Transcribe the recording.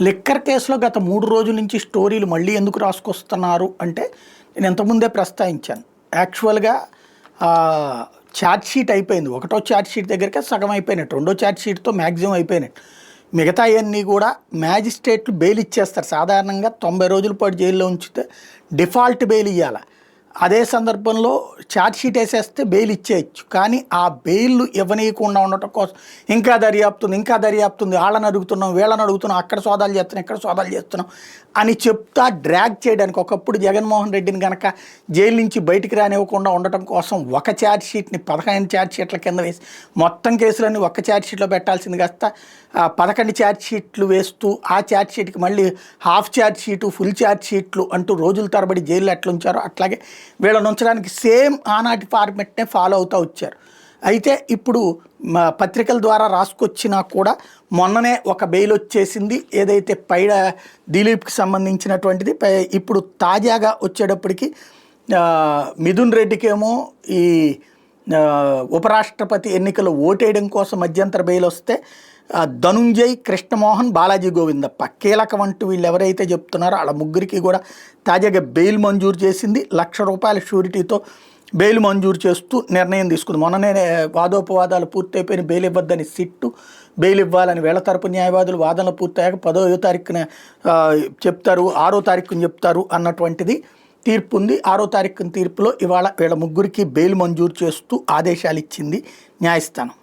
Liquor కేసులో గత 3 రోజుల నుంచి స్టోరీలు మళ్ళీ ఎందుకు రాసుకొస్తున్నారు అంటే, నేను ఇంతకుముందే ప్రస్తావించాను. యాక్చువల్‌గా ఛార్జ్ షీట్ అయిపోయింది. ఒకటో ఛార్జ్ షీట్ దగ్గరికే సగం అయిపోయినట్టు. రెండో ఛార్జ్ షీట్‌తో మ్యాక్సిమం అయిపోయినట్టు. మిగతాయన్నీ కూడా మ్యాజిస్ట్రేట్లు బెయిల్ ఇచ్చేస్తారు. సాధారణంగా 90 రోజుల పాటు జైల్లో ఉంచితే డిఫాల్ట్ బెయిల్ ఇవ్వాలి. అదే సందర్భంలో ఛార్జ్ షీట్ వేసేస్తే బెయిల్ ఇచ్చేయచ్చు. కానీ ఆ బెయిల్ ఇవ్వనీయకుండా ఉండటం కోసం ఇంకా దర్యాప్తుంది, వాళ్ళని అడుగుతున్నాం, వీళ్ళని అడుగుతున్నాం, అక్కడ సోదాలు చేస్తున్నాం, ఇక్కడ సోదాలు చేస్తున్నాం అని చెప్తా డ్రాగ్ చేయడానికి. ఒకప్పుడు జగన్మోహన్ రెడ్డిని కనుక జైలు నుంచి బయటికి రానివ్వకుండా ఉండటం కోసం ఒక ఛార్జ్ షీట్ని 15 ఛార్జ్ షీట్ల కింద వేసి మొత్తం కేసులన్నీ ఒక్క ఛార్జ్ షీట్లో పెట్టాల్సింది కాస్త 11 ఛార్జ్ షీట్లు వేస్తూ ఆ ఛార్జ్ షీట్కి మళ్ళీ half charge sheet, full charge షీట్లు అంటూ రోజుల తరబడి జైల్లో ఎట్లా ఉంచారో అట్లాగే వీళ్ళని ఉంచడానికి సేమ్ ఆనాటి ఫార్మెట్నే ఫాలో అవుతూ వచ్చారు. అయితే ఇప్పుడు పత్రికల ద్వారా రాసుకొచ్చినా కూడా మొన్ననే ఒక బెయిల్ వచ్చేసింది, ఏదైతే పైడ దిలీప్కి సంబంధించినటువంటిది. ఇప్పుడు తాజాగా వచ్చేటప్పటికి మిథున్ రెడ్డికేమో ఈ ఉపరాష్ట్రపతి ఎన్నికలు ఓటేయడం కోసం మధ్యంతర బెయిల్ వస్తే, ధనుంజయ్, కృష్ణమోహన్, బాలాజీ గోవిందప్ప కీలకం అంటూ వీళ్ళు ఎవరైతే చెప్తున్నారో వాళ్ళ ముగ్గురికి కూడా తాజాగా బెయిల్ మంజూరు చేసింది. ₹1,00,000 షూరిటీతో బెయిల్ మంజూరు చేస్తూ నిర్ణయం తీసుకుంది. మొన్ననే వాదోపవాదాలు పూర్తయిపోయిన బెయిల్ ఇవ్వద్దని సిట్టు, బెయిల్ ఇవ్వాలని వీళ్ళ తరపు న్యాయవాదులు వాదనలు పూర్తయ్యాక 10వ తారీఖున చెప్తారు, 6వ తారీఖున చెప్తారు అన్నటువంటిది తీర్పు ఉంది. 6వ తారీఖున తీర్పులో ఇవాళ వీళ్ళ ముగ్గురికి బెయిల్ మంజూరు చేస్తూ ఆదేశాలు ఇచ్చింది న్యాయస్థానం.